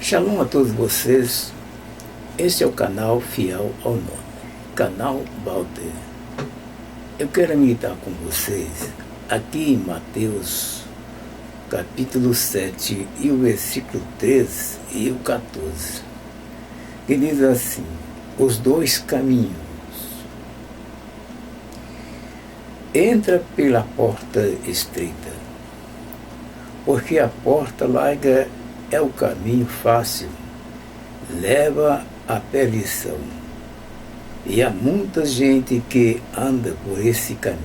Shalom a todos vocês, este é o canal Fiel ao Nome, canal Balder. Eu quero meditar com vocês aqui em Mateus, capítulo 7, e o versículo 13 e o 14, que diz assim: os dois caminhos. Entra pela porta estreita, porque a porta larga é o caminho fácil, leva à perdição, e há muita gente que anda por esse caminho.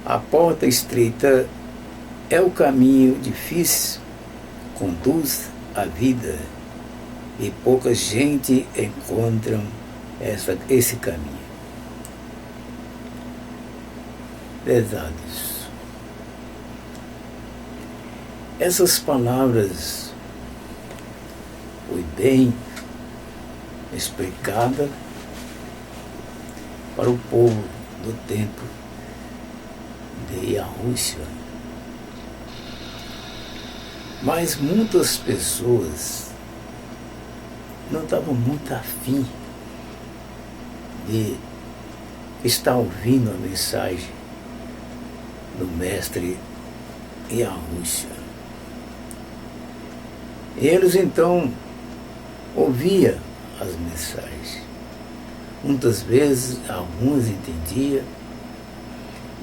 A porta estreita é o caminho difícil, conduz à vida, e pouca gente encontra esse caminho. Pesados. Essas palavras foi bem explicada para o povo do tempo de Yahushua. Mas muitas pessoas não estavam muito afim de estar ouvindo a mensagem do mestre Yahushua. Eles então ouviam as mensagens. Muitas vezes alguns entendiam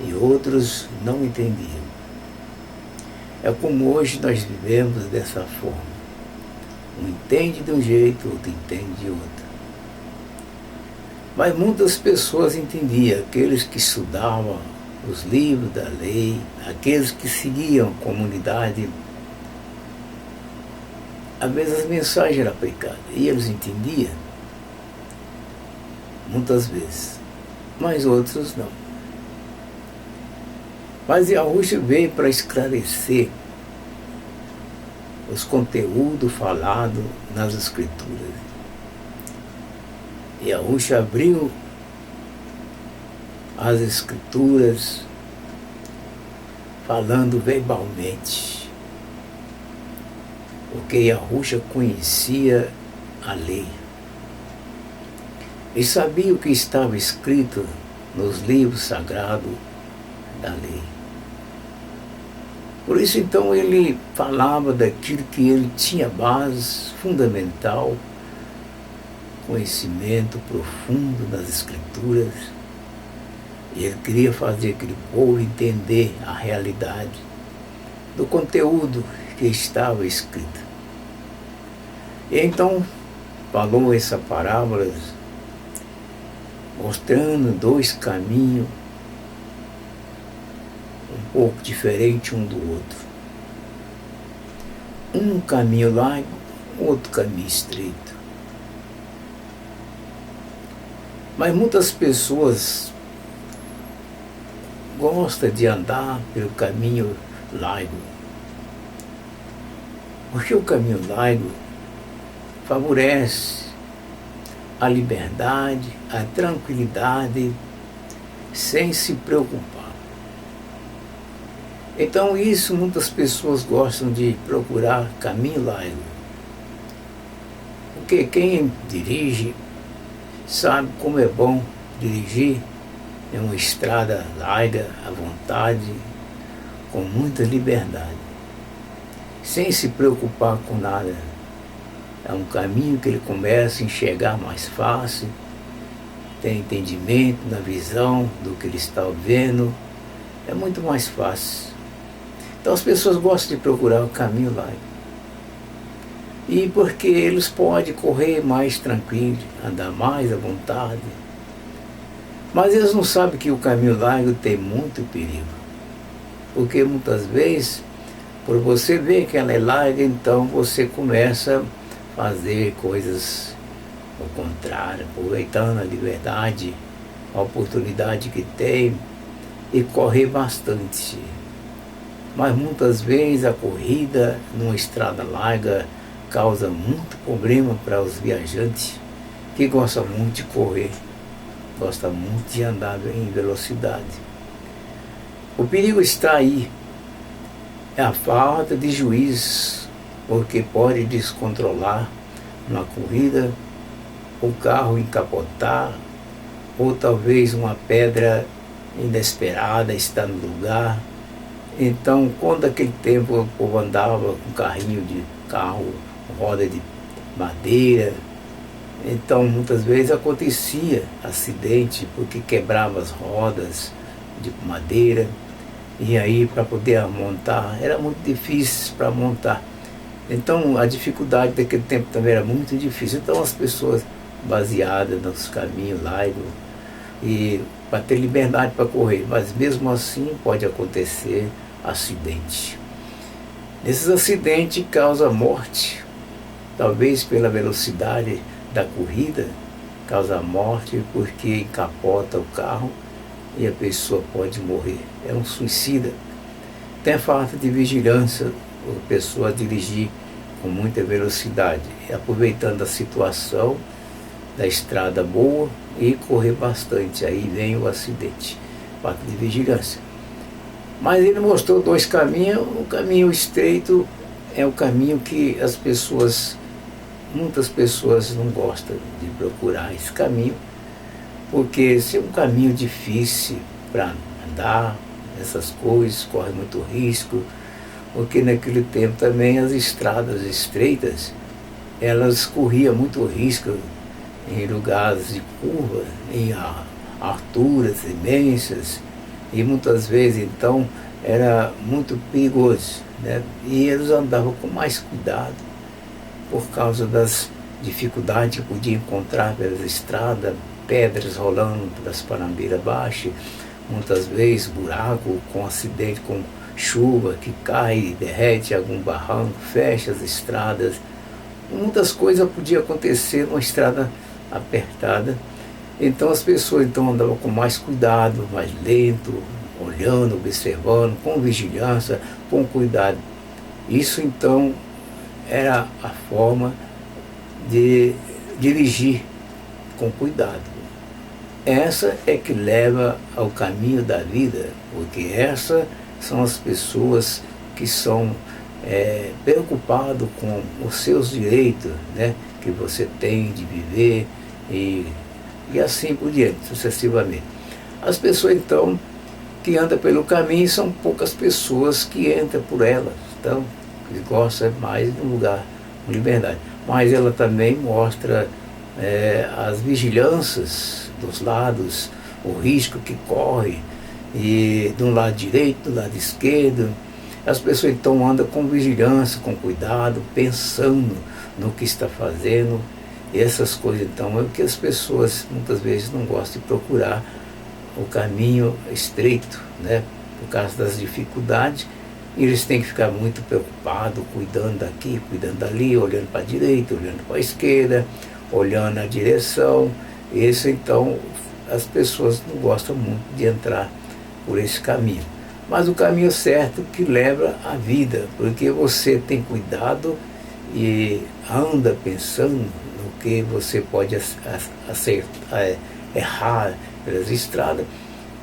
e outros não entendiam. É como hoje nós vivemos dessa forma. Um entende de um jeito, outro entende de outro. Mas muitas pessoas entendiam, aqueles que estudavam os livros da lei, aqueles que seguiam a comunidade. Às vezes a mensagem era aplicada e eles entendiam, muitas vezes, mas outros não. Mas Yahushua veio para esclarecer os conteúdos falados nas Escrituras. Yahushua abriu as Escrituras falando verbalmente, porque Yahushua conhecia a lei e sabia o que estava escrito nos livros sagrados da lei. Por isso então ele falava daquilo que ele tinha base fundamental, conhecimento profundo das Escrituras, e ele queria fazer aquele povo entender a realidade do conteúdo que estava escrito. E então falou essa parábola mostrando dois caminhos um pouco diferentes um do outro. Um caminho largo, outro caminho estreito. Mas muitas pessoas gostam de andar pelo caminho largo, porque o caminho largo favorece a liberdade, a tranquilidade, sem se preocupar. Então isso muitas pessoas gostam de procurar caminho largo, porque quem dirige sabe como é bom dirigir em uma estrada larga, à vontade, com muita liberdade, sem se preocupar com nada. É um caminho que ele começa a enxergar mais fácil, tem entendimento na visão do que ele está vendo, é muito mais fácil. Então as pessoas gostam de procurar o caminho largo. E porque eles podem correr mais tranquilo, andar mais à vontade. Mas eles não sabem que o caminho largo tem muito perigo. Porque muitas vezes, por você ver que ela é larga, então você começa a fazer coisas ao contrário, aproveitando a liberdade, a oportunidade que tem, e correr bastante. Mas muitas vezes a corrida numa estrada larga causa muito problema para os viajantes que gostam muito de correr, gostam muito de andar em velocidade. O perigo está aí, é a falta de juízo porque pode descontrolar uma corrida, o carro encapotar, ou talvez uma pedra inesperada está no lugar. Então, quando naquele tempo o povo andava com carro, roda de madeira, então muitas vezes acontecia acidente, porque quebrava as rodas de madeira, e aí para poder montar, era muito difícil para montar. Então a dificuldade daquele tempo também era muito difícil. Então as pessoas baseadas nos caminhos largos, e para ter liberdade para correr, mas mesmo assim pode acontecer acidente. Esses acidentes causam morte, talvez pela velocidade da corrida, causa morte porque encapota o carro e a pessoa pode morrer. É um suicida. Tem a falta de vigilância, a pessoa dirigir com muita velocidade, aproveitando a situação da estrada boa e correr bastante, aí vem o acidente, falta de vigilância. Mas ele mostrou dois caminhos. O caminho estreito é o caminho que muitas pessoas não gostam de procurar esse caminho, porque se é um caminho difícil para andar, essas coisas, corre muito risco, porque naquele tempo também as estradas estreitas, elas corriam muito risco em lugares de curva, em alturas imensas, e muitas vezes então era muito perigoso, né? E eles andavam com mais cuidado por causa das dificuldades que podiam encontrar pelas estradas, pedras rolando das panambeiras baixas, muitas vezes buraco com acidente, com chuva que cai, derrete algum barranco, fecha as estradas. Muitas coisas podiam acontecer numa estrada apertada. Então as pessoas andavam com mais cuidado, mais lento, olhando, observando, com vigilância, com cuidado. Isso então era a forma de dirigir com cuidado. Essa é que leva ao caminho da vida, porque essas são as pessoas que são preocupadas com os seus direitos, né, que você tem de viver e assim por diante, sucessivamente. As pessoas então que andam pelo caminho são poucas pessoas que entram por elas, então eles gostam mais de um lugar com liberdade. Mas ela também mostra as vigilâncias dos lados, o risco que corre, e do lado direito, do lado esquerdo. As pessoas então andam com vigilância, com cuidado, pensando no que está fazendo. E essas coisas então é o que as pessoas muitas vezes não gostam de procurar o caminho estreito, né? Por causa das dificuldades. E eles têm que ficar muito preocupados, cuidando daqui, cuidando dali, olhando para a direita, olhando para a esquerda, olhando a direção. Isso então as pessoas não gostam muito de entrar por esse caminho. Mas o caminho certo que leva à vida, porque você tem cuidado e anda pensando no que você pode errar pelas estradas,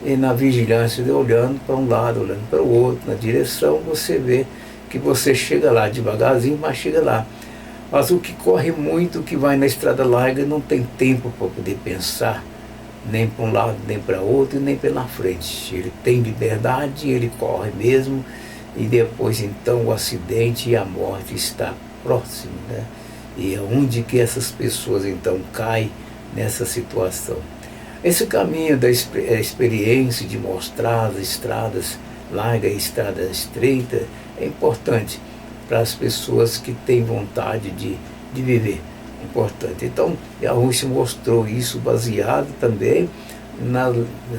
e na vigilância de olhando para um lado, olhando para o outro, na direção, você vê que você chega lá devagarzinho, mas chega lá. Mas o que corre muito, que vai na estrada larga, não tem tempo para poder pensar, nem para um lado, nem para outro, nem pela frente. Ele tem liberdade, ele corre mesmo, e depois então o acidente e a morte está próximo, né? E é onde que essas pessoas então caem nessa situação. Esse caminho da experiência de mostrar as estradas largas e estradas estreitas é importante para as pessoas que têm vontade de viver. Importante. Então, a Rússia mostrou isso baseado também nas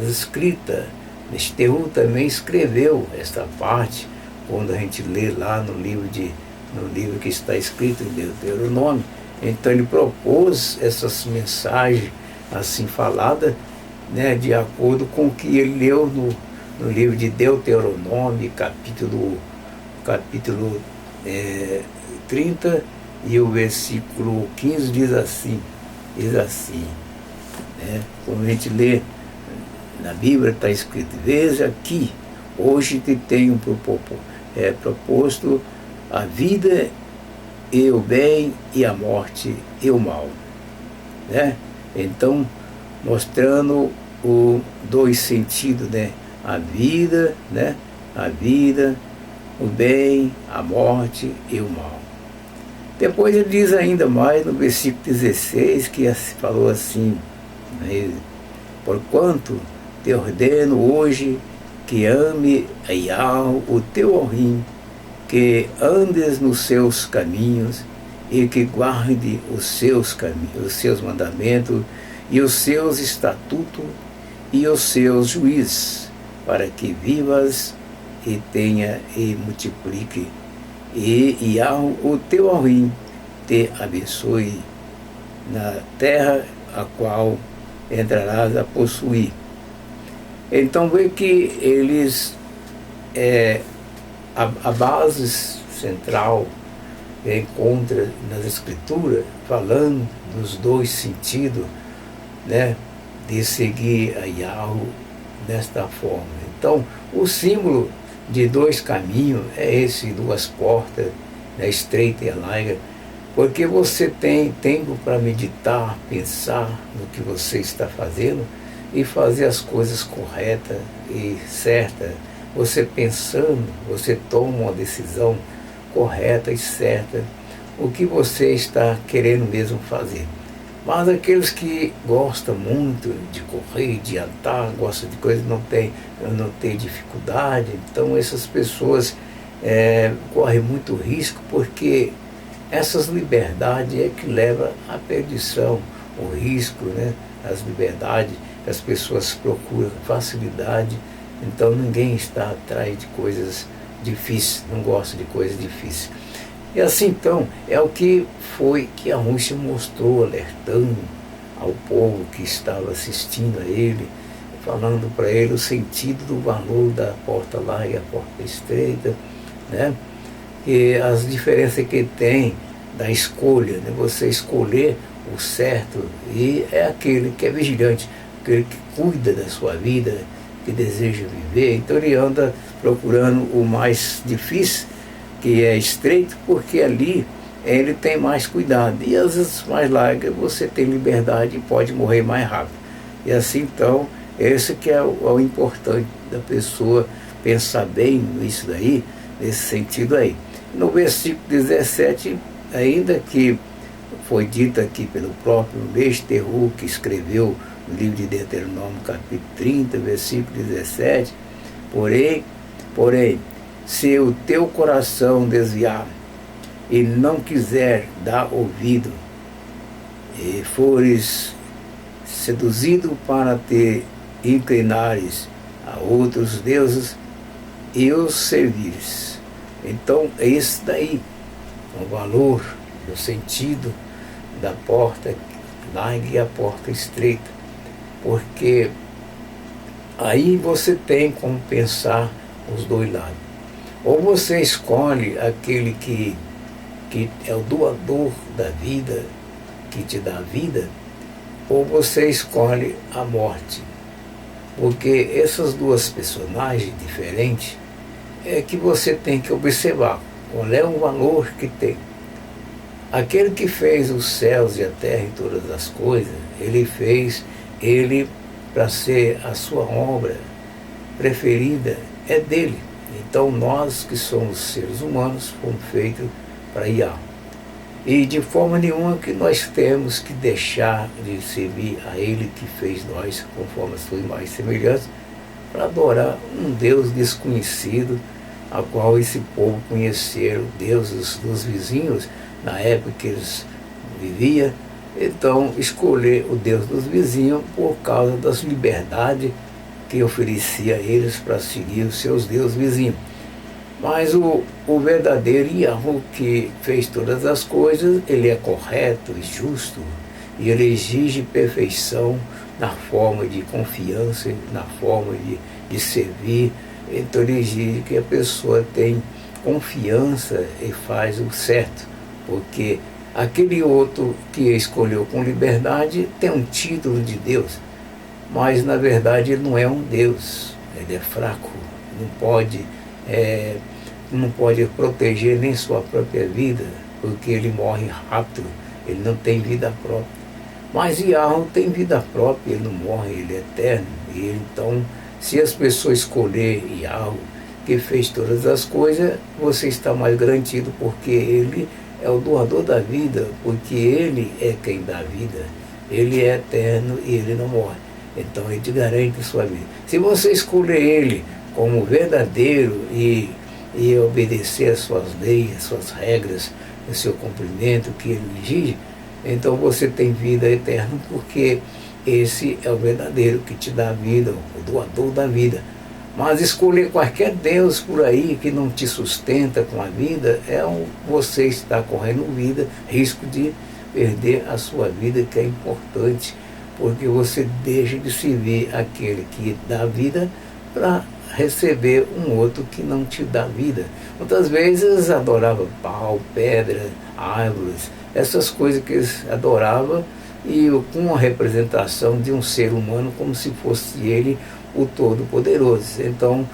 escritas. Nestéu também escreveu esta parte, quando a gente lê lá no livro que está escrito em Deuteronômio. Então ele propôs essas mensagens assim faladas, né, de acordo com o que ele leu no livro de Deuteronômio, capítulo 30, e o versículo 15 diz assim, né? Como a gente lê na Bíblia, está escrito: veja aqui, hoje te tenho proposto a vida e o bem, e a morte e o mal, né? Então, mostrando o dois sentidos, né? A vida, né? A vida, o bem, a morte e o mal. Depois ele diz ainda mais no versículo 16, que falou assim, né? Porquanto te ordeno hoje que ame a Yahweh, o teu Elohim, que andes nos seus caminhos e que guarde os seus caminhos, os seus mandamentos e os seus estatutos e os seus juízes, para que vivas e tenha e multiplique. E Yahweh, o teu Elohim, te abençoe na terra a qual entrarás a possuir. Então vê que eles, a base central encontra nas escrituras, falando dos dois sentidos, né, de seguir a Yahweh desta forma. Então, o símbolo de dois caminhos é esse, duas portas, né, estreita e larga, porque você tem tempo para meditar, pensar no que você está fazendo e fazer as coisas corretas e certas. Você pensando, você toma uma decisão correta e certa, o que você está querendo mesmo fazer. Mas aqueles que gostam muito de correr, de andar, gostam de coisas, não tem dificuldade, então essas pessoas correm muito risco, porque essas liberdades é que leva à perdição, o risco, né? As liberdades, as pessoas procuram facilidade, então ninguém está atrás de coisas difíceis, não gosta de coisas difíceis. E assim, então, é o que foi que a Rússia mostrou, alertando ao povo que estava assistindo a ele, falando para ele o sentido do valor da porta larga e a porta estreita, né? E as diferenças que tem da escolha, né? Você escolher o certo, e é aquele que é vigilante, aquele que cuida da sua vida, que deseja viver. Então ele anda procurando o mais difícil, que é estreito, porque ali ele tem mais cuidado. E às vezes mais larga você tem liberdade e pode morrer mais rápido. E assim, então, esse que é o importante da pessoa pensar bem nisso daí, nesse sentido aí. No versículo 17, ainda que foi dito aqui pelo próprio Meshterru, que escreveu no livro de Deuteronômio, capítulo 30, versículo 17, porém, se o teu coração desviar e não quiser dar ouvido, e fores seduzido para te inclinares a outros deuses e os servires. Então é isso daí, o valor, o sentido da porta larga e a porta estreita, porque aí você tem como pensar os dois lados. Ou você escolhe aquele que é o doador da vida, que te dá a vida, ou você escolhe a morte. Porque essas duas personagens diferentes é que você tem que observar qual é o valor que tem. Aquele que fez os céus e a terra e todas as coisas, ele fez ele para ser a sua obra preferida, é dele. Então nós que somos seres humanos fomos feitos para Yahweh. E de forma nenhuma que nós temos que deixar de servir a Ele que fez nós conforme a sua imagem e semelhança, para adorar um Deus desconhecido, a qual esse povo conheceram, deuses dos vizinhos, na época que eles viviam. Então escolher o Deus dos vizinhos por causa das liberdades que oferecia a eles para seguir os seus deuses vizinhos. Mas o verdadeiro Yahweh, que fez todas as coisas, ele é correto e justo, e ele exige perfeição na forma de confiança, na forma de servir. Então ele exige que a pessoa tenha confiança e faz o certo, porque aquele outro que escolheu com liberdade tem um título de Deus, mas na verdade ele não é um Deus, ele é fraco, não pode proteger nem sua própria vida, porque ele morre rápido, ele não tem vida própria. Mas Yahweh tem vida própria, ele não morre, ele é eterno. E então, se as pessoas escolherem Yahweh, que fez todas as coisas, você está mais garantido, porque ele é o doador da vida, porque ele é quem dá vida. Ele é eterno e ele não morre. Então ele te garante a sua vida. Se você escolher ele como verdadeiro e obedecer às suas leis, às suas regras, o seu cumprimento, que ele exige, então você tem vida eterna, porque esse é o verdadeiro que te dá a vida, o doador da vida. Mas escolher qualquer Deus por aí que não te sustenta com a vida, você está correndo risco de perder a sua vida, que é importante, porque você deixa de servir aquele que dá vida para receber um outro que não te dá vida. Muitas vezes adorava pau, pedra, árvores, essas coisas que eles adoravam, e com a representação de um ser humano como se fosse ele o Todo-Poderoso. Então,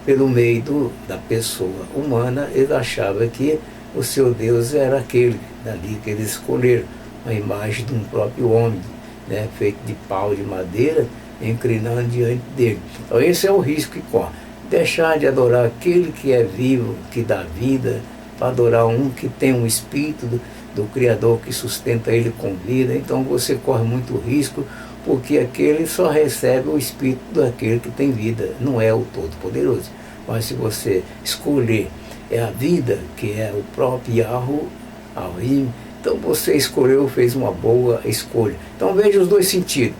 pelo meio da pessoa humana, eles achavam que o seu Deus era aquele dali que eles escolheram, a imagem de um próprio homem, né, feito de pau, de madeira, inclinando diante dele. Então esse é o risco que corre. Deixar de adorar aquele que é vivo, que dá vida, para adorar um que tem um espírito do Criador que sustenta ele com vida. Então você corre muito risco, porque aquele só recebe o espírito daquele que tem vida, não é o Todo-Poderoso. Mas se você escolher a vida, que é o próprio Yahweh, Elohim, então você escolheu, fez uma boa escolha. Então veja os dois sentidos,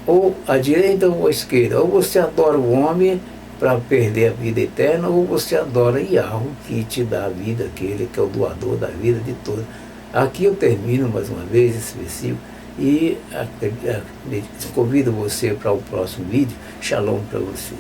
ou a direita ou a esquerda. Ou você adora o homem para perder a vida eterna, ou você adora Yahweh, que te dá a vida, aquele que é o doador da vida de todos. Aqui eu termino mais uma vez esse versículo e convido você para o próximo vídeo. Shalom para você.